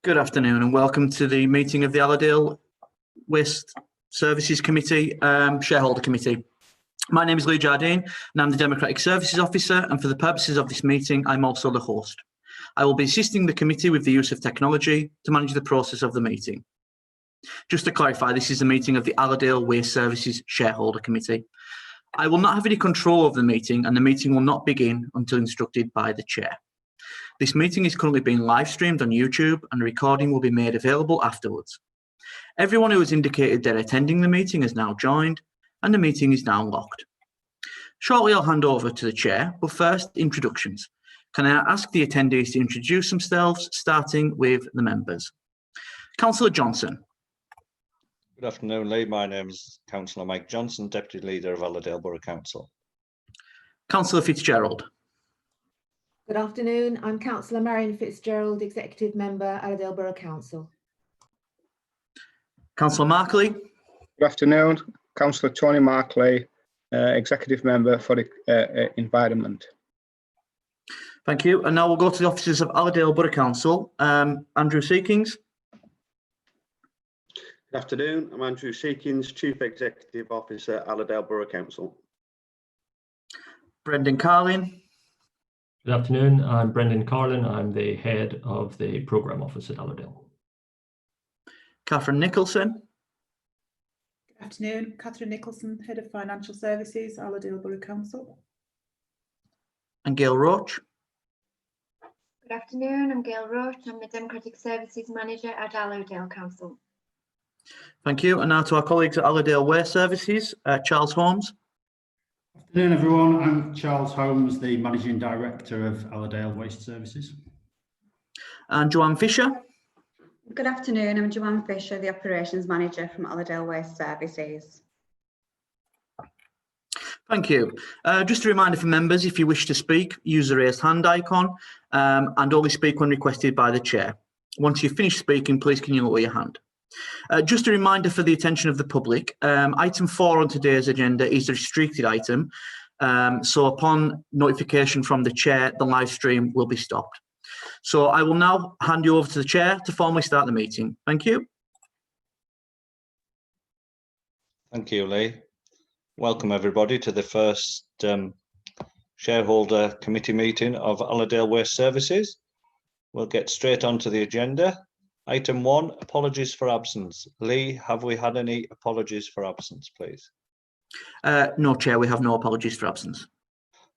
Good afternoon and welcome to the meeting of the Allerdale Waste Services Committee, Shareholder Committee. My name is Lee Jardine and I'm the Democratic Services Officer, and for the purposes of this meeting I'm also the host. I will be assisting the committee with the use of technology to manage the process of the meeting. Just to clarify, this is a meeting of the Allerdale Waste Services Shareholder Committee. I will not have any control of the meeting and the meeting will not begin until instructed by the Chair. This meeting is currently being live streamed on YouTube and a recording will be made available afterwards. Everyone who has indicated they're attending the meeting has now joined and the meeting is now locked. Shortly I'll hand over to the Chair, but first introductions. Can I ask the attendees to introduce themselves, starting with the members? Councillor Johnson. Good afternoon, Lee. My name is Councillor Mike Johnson, Deputy Leader of Allerdale Borough Council. Councillor Fitzgerald. Good afternoon, I'm Councillor Marion Fitzgerald, Executive Member, Allerdale Borough Council. Councillor Markley. Good afternoon, Councillor Tony Markley, Executive Member for the Environment. Thank you. And now we'll go to the officers of Allerdale Borough Council. Andrew Seekings. Good afternoon, I'm Andrew Seekings, Chief Executive Officer, Allerdale Borough Council. Brendan Carlin. Good afternoon, I'm Brendan Carlin. I'm the head of the Programme Office at Allerdale. Catherine Nicholson. Good afternoon, Catherine Nicholson, Head of Financial Services, Allerdale Borough Council. And Gail Roach. Good afternoon, I'm Gail Roach. I'm the Democratic Services Manager at Allerdale Council. Thank you. And now to our colleagues at Allerdale Waste Services, Charles Holmes. Good afternoon, everyone. I'm Charles Holmes, the Managing Director of Allerdale Waste Services. And Joanne Fisher. Good afternoon, I'm Joanne Fisher, the Operations Manager from Allerdale Waste Services. Thank you. Just a reminder for members, if you wish to speak, use the raised hand icon and only speak when requested by the Chair. Once you've finished speaking, please can you lower your hand. Just a reminder for the attention of the public, item 4 on today's agenda is a restricted item, so upon notification from the Chair, the live stream will be stopped. So I will now hand you over to the Chair to formally start the meeting. Thank you. Thank you, Lee. Welcome everybody to the first Shareholder Committee meeting of Allerdale Waste Services. We'll get straight on to the agenda. Item 1, apologies for absence. Lee, have we had any apologies for absence, please? No, Chair, we have no apologies for absence.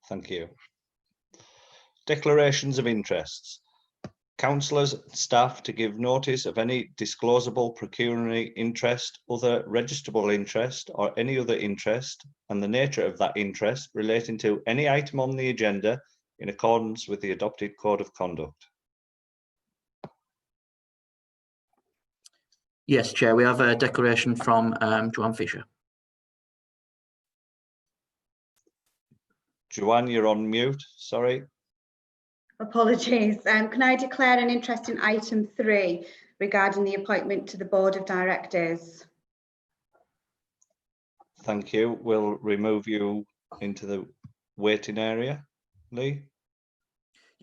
Thank you. Declarations of interests. Councillors and staff to give notice of any disclosable pecuniary interest, other registrable interest or any other interest and the nature of that interest relating to any item on the agenda in accordance with the adopted Code of Conduct. Yes, Chair, we have a declaration from Joanne Fisher. Joanne, you're on mute, sorry. Apologies. Can I declare an interest in item 3 regarding the appointment to the Board of Directors? Thank you. We'll remove you into the waiting area. Lee?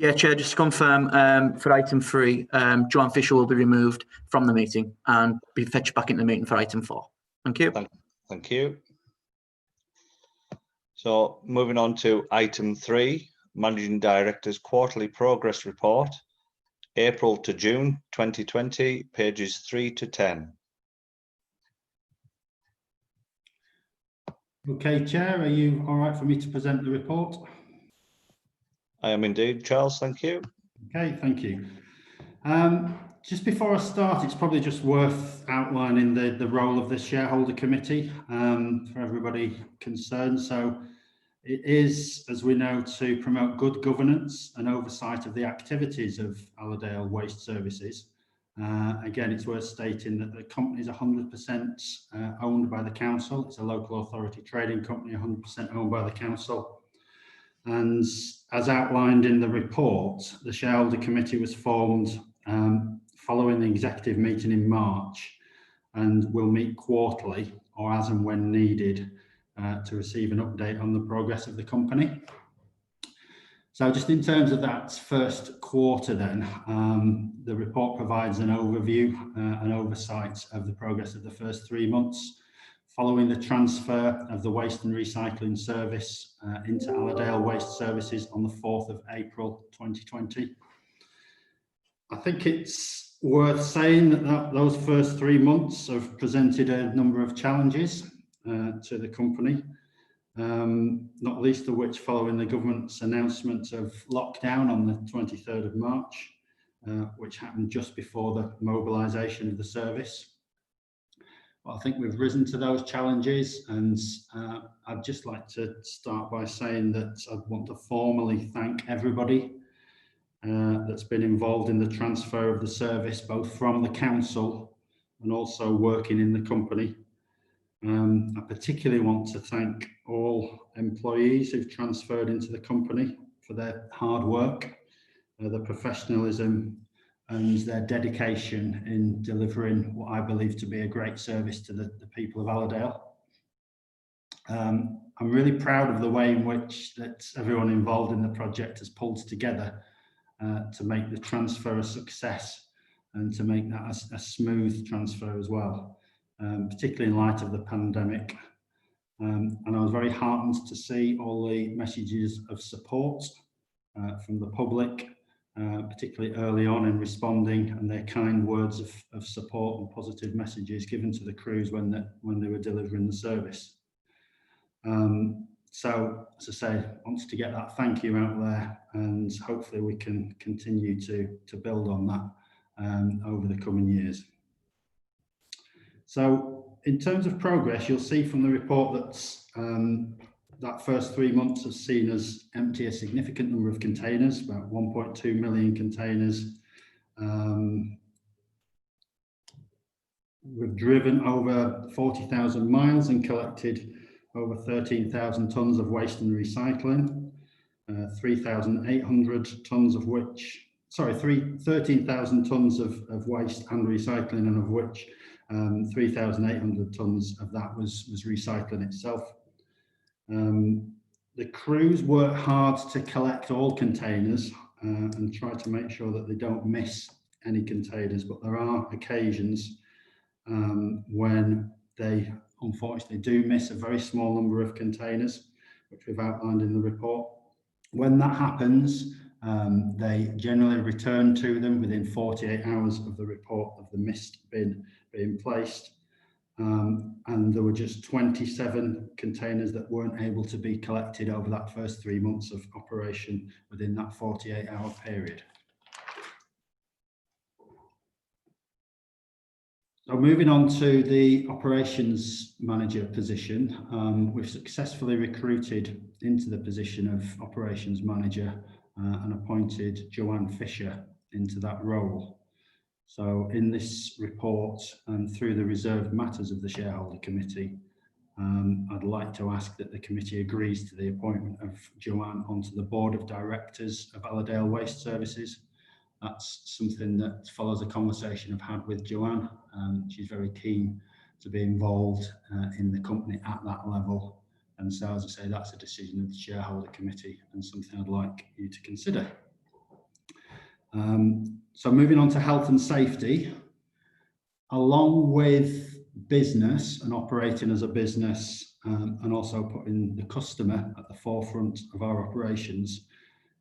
Yeah, Chair, just to confirm, for item 3, Joanne Fisher will be removed from the meeting and be fetched back into the meeting for item 4. Thank you. Thank you. So moving on to item 3, Managing Director's Quarterly Progress Report, April to June 2020, pages 3 to 10. Okay, Chair, are you all right for me to present the report? I am indeed, Charles, thank you. Okay, thank you. Just before I start, it's probably just worth outlining the role of the shareholder committee for everybody concerned. So it is, as we know, to promote good governance and oversight of the activities of Allerdale Waste Services. Again, it's worth stating that the company is 100% owned by the council. It's a local authority trading company, 100% owned by the council. And as outlined in the report, the shareholder committee was formed following the executive meeting in March and will meet quarterly or as and when needed to receive an update on the progress of the company. So just in terms of that first quarter then, the report provides an overview and oversight of the progress of the first 3 months following the transfer of the waste and recycling service into Allerdale Waste Services on the 4th of April 2020. I think it's worth saying that those first 3 months have presented a number of challenges to the company. Not least of which following the government's announcement of lockdown on the 23rd of March, which happened just before the mobilisation of the service. Well, I think we've risen to those challenges, and I'd just like to start by saying that I want to formally thank everybody that's been involved in the transfer of the service, both from the council and also working in the company. I particularly want to thank all employees who've transferred into the company for their hard work, their professionalism and their dedication in delivering what I believe to be a great service to the people of Allerdale. I'm really proud of the way in which that everyone involved in the project has pulled together to make the transfer a success and to make that a smooth transfer as well. Particularly in light of the pandemic. And I was very heartened to see all the messages of support from the public, particularly early on in responding, and their kind words of support and positive messages given to the crews when they were delivering the service. So, as I say, I want to get that thank you out there, and hopefully we can continue to build on that over the coming years. So in terms of progress, you'll see from the report that that first 3 months has seen us empty a significant number of containers, about 1.2 million containers. We've driven over 40,000 miles and collected over 13,000 tonnes of waste and recycling, 3,800 tonnes of which, sorry, 13,000 tonnes of waste and recycling, and of which 3,800 tonnes of that was recycling itself. The crews work hard to collect all containers and try to make sure that they don't miss any containers, but there are occasions when they unfortunately do miss a very small number of containers, which we've outlined in the report. When that happens, they generally return to them within 48 hours of the report of the missed bin being placed. And there were just 27 containers that weren't able to be collected over that first 3 months of operation within that 48-hour period. So moving on to the operations manager position, we've successfully recruited into the position of operations manager and appointed Joanne Fisher into that role. So in this report and through the reserved matters of the shareholder committee, I'd like to ask that the committee agrees to the appointment of Joanne onto the board of directors of Allerdale Waste Services. That's something that follows a conversation I've had with Joanne. She's very keen to be involved in the company at that level. And so, as I say, that's a decision of the shareholder committee and something I'd like you to consider. So moving on to health and safety, along with business and operating as a business and also putting the customer at the forefront of our operations,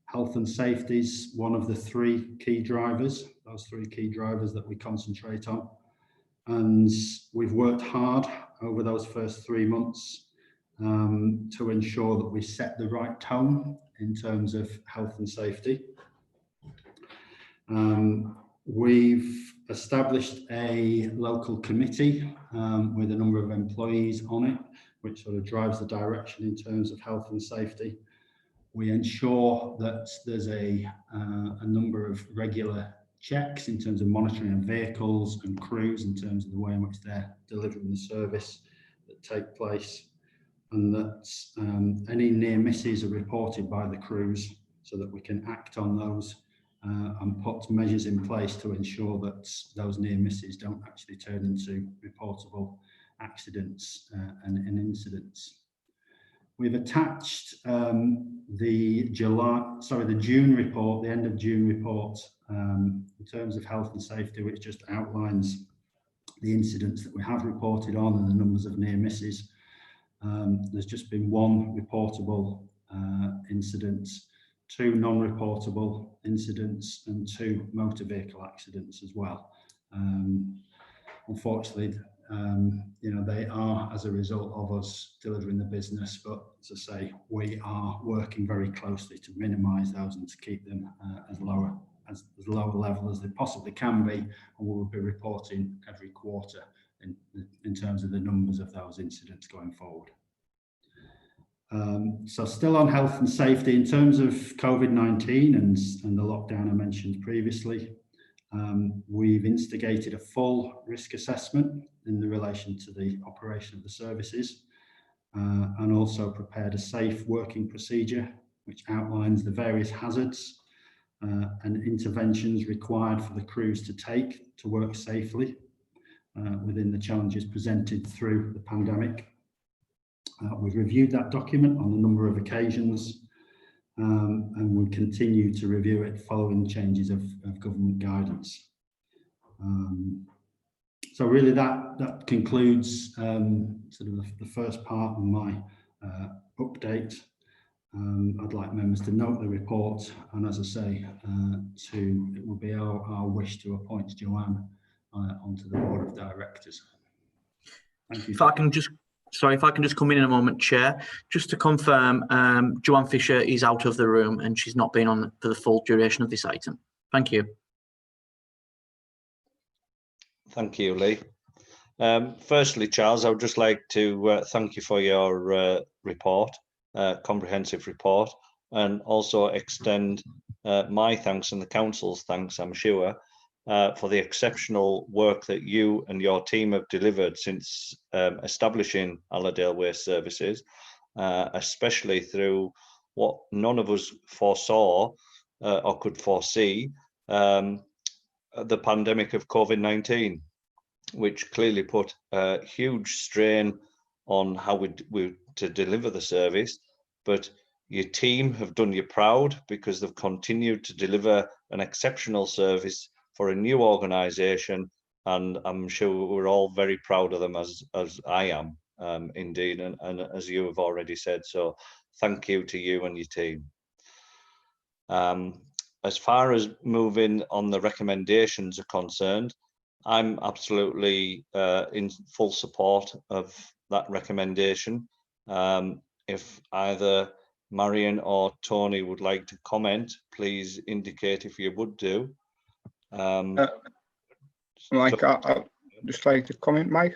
health and safety is one of the three key drivers, those three key drivers that we concentrate on. And we've worked hard over those first 3 months to ensure that we set the right tone in terms of health and safety. We've established a local committee with a number of employees on it, which sort of drives the direction in terms of health and safety. We ensure that there's a number of regular checks in terms of monitoring of vehicles and crews in terms of the way in which they're delivering the service that take place, and that any near misses are reported by the crews so that we can act on those and put measures in place to ensure that those near misses don't actually turn into reportable accidents and incidents. We've attached the June report, the end of June report, in terms of health and safety, which just outlines the incidents that we have reported on and the numbers of near misses. There's just been one reportable incident, 2 non-reportable incidents, and 2 motor vehicle accidents as well. Unfortunately, they are as a result of us delivering the business, but as I say, we are working very closely to minimise those and to keep them as low a level as they possibly can be, and we will be reporting every quarter in terms of the numbers of those incidents going forward. So still on health and safety, in terms of COVID-19 and the lockdown I mentioned previously, we've instigated a full risk assessment in relation to the operation of the services, and also prepared a safe working procedure which outlines the various hazards and interventions required for the crews to take to work safely within the challenges presented through the pandemic. We've reviewed that document on a number of occasions, and we continue to review it following changes of government guidance. So really that concludes sort of the first part of my update. I'd like members to note the report, and as I say, it will be our wish to appoint Joanne onto the board of directors. Thank you. If I can just come in a moment, Chair, just to confirm, Joanne Fisher is out of the room and she's not been on for the full duration of this item. Thank you. Thank you, Lee. Firstly, Charles, I would just like to thank you for your report, comprehensive report, and also extend my thanks and the council's thanks, I'm sure, for the exceptional work that you and your team have delivered since establishing Allerdale Waste Services, especially through what none of us foresaw or could foresee, the pandemic of COVID-19, which clearly put a huge strain on how we to deliver the service. But your team have done you proud because they've continued to deliver an exceptional service for a new organisation, and I'm sure we're all very proud of them, as I am, indeed, and as you have already said. So thank you to you and your team. As far as moving on the recommendations are concerned, I'm absolutely in full support of that recommendation. If either Marion or Tony would like to comment, please indicate if you would do. Mike, I'd just like to comment, Mike.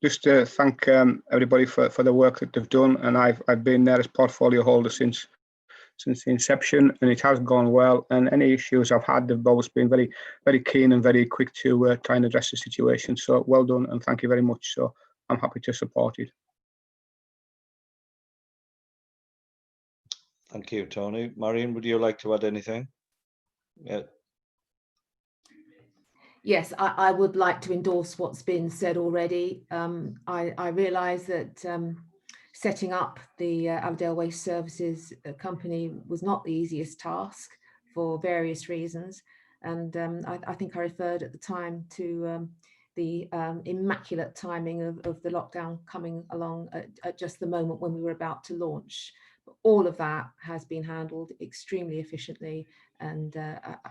Just to thank everybody for the work that they've done, and I've been there as portfolio holder since the inception, and it has gone well. And any issues I've had, they've always been very, very keen and very quick to try and address the situation. So well done, and thank you very much. So I'm happy to support it. Thank you, Tony. Marion, would you like to add anything? Yeah. Yes, I would like to endorse what's been said already. I realise that setting up the Allerdale Waste Services company was not the easiest task for various reasons. And I think I referred at the time to the immaculate timing of the lockdown coming along at just the moment when we were about to launch. But all of that has been handled extremely efficiently, and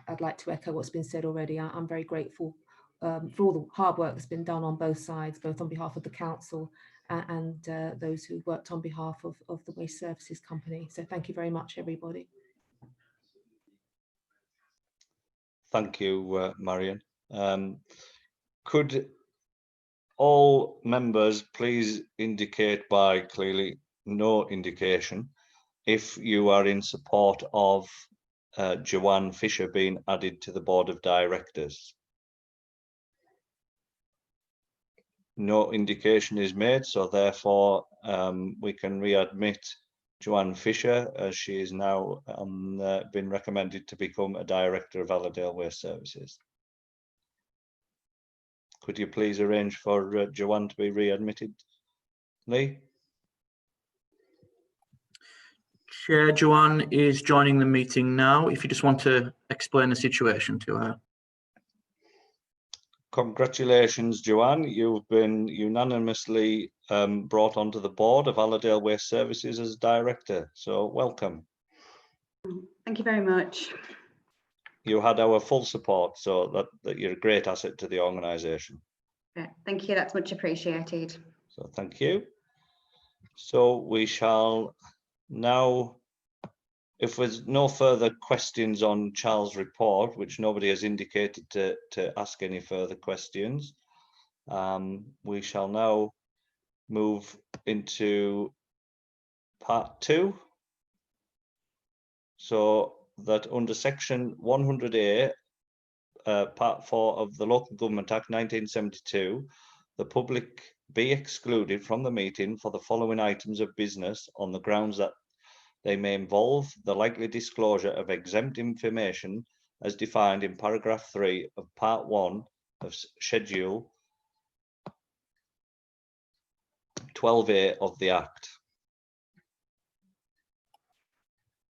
I'd like to echo what's been said already. I'm very grateful for all the hard work that's been done on both sides, both on behalf of the council and those who worked on behalf of the Waste Services Company. So thank you very much, everybody. Thank you, Marion. Could all members please indicate by clearly no indication if you are in support of Joanne Fisher being added to the board of directors? No indication is made, so therefore we can readmit Joanne Fisher, as she is now been recommended to become a director of Allerdale Waste Services. Could you please arrange for Joanne to be readmitted, Lee? Chair Joanne is joining the meeting now. If you just want to explain the situation to her. Congratulations, Joanne. You've been unanimously brought onto the board of Allerdale Waste Services as director. So welcome. Thank you very much. You had our full support, so that you're a great asset to the organisation. Yeah, thank you, that's much appreciated. So thank you. So we shall now, if there's no further questions on Charles' report, which nobody has indicated to ask any further questions, we shall now move into part 2. So that under section 100A, part 4 of the Local Government Act 1972, the public be excluded from the meeting for the following items of business on the grounds that they may involve the likely disclosure of exempt information as defined in paragraph 3 of part 1 of schedule 12A of the Act.